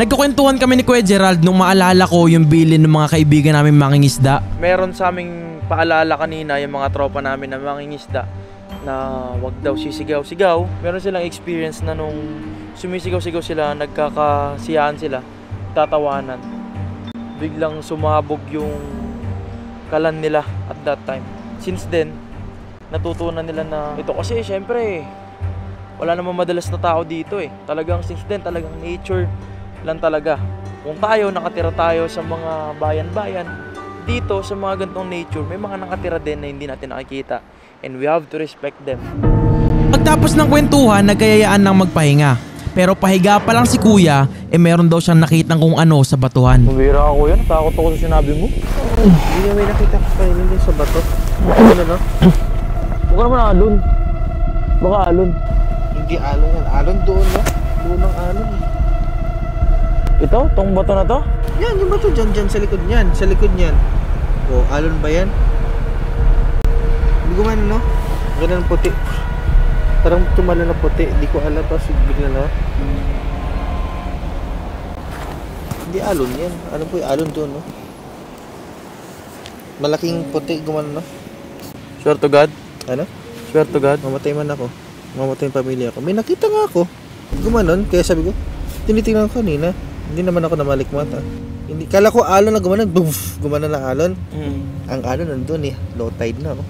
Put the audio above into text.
Nagkukwentuhan kami ni Kuya Gerald nung maalala ko yung bilin ng mga kaibigan namin mangingisda. Meron sa aming paalala kanina yung mga tropa namin na mangingisda na wag daw sisigaw-sigaw. Meron silang experience na nung sumisigaw-sigaw sila, nagkakasiyahan sila, tatawanan. Biglang sumabog yung kalan nila at that time. Since then, natutunan nila na ito kasi syempre wala namang madalas na tao dito eh. Talagang since then, talagang nature lang talaga. Kung tayo, nakatira tayo sa mga bayan-bayan, dito sa mga gantong nature, may mga nakatira din na hindi natin nakikita. And we have to respect them. Pagtapos ng kwentuhan, nagkayayaan ng magpahinga. Pero pahiga pa lang si Kuya, meron daw siyang nakitang kung ano sa batuhan. Kumira ka Kuya, natakot ako sa sinabi mo. Hindi na may nakita ko pa yun sa bato. Ano no? Huwag ka naman alon. Baka alon. Hindi alon yan. Alon doon no? Doon ang alon. Ito? Tong bato na to? Yan, yung bato dyan sa likod niyan. Sa likod niyan. O, alon ba yan? Hindi ko man, no? Ganun puti. Parang tumalo na puti. Hindi ko alam pa. Bigla na. Hindi alon yan. Ano po yung alon doon, no? Malaking puti. Gumano, no? Swear to God? Ano? Swear to God? Mamatay man ako. Mamatay yung pamilya ko. May nakita nga ako. Gumanon. Kaya sabi ko, tinitingnan ko kanina. Hindi naman ako namalikmata. Hindi, kala ko alon na gumanon. Boom! Gumanon na alon. Ang alon nandun eh. Low tide na. Oh.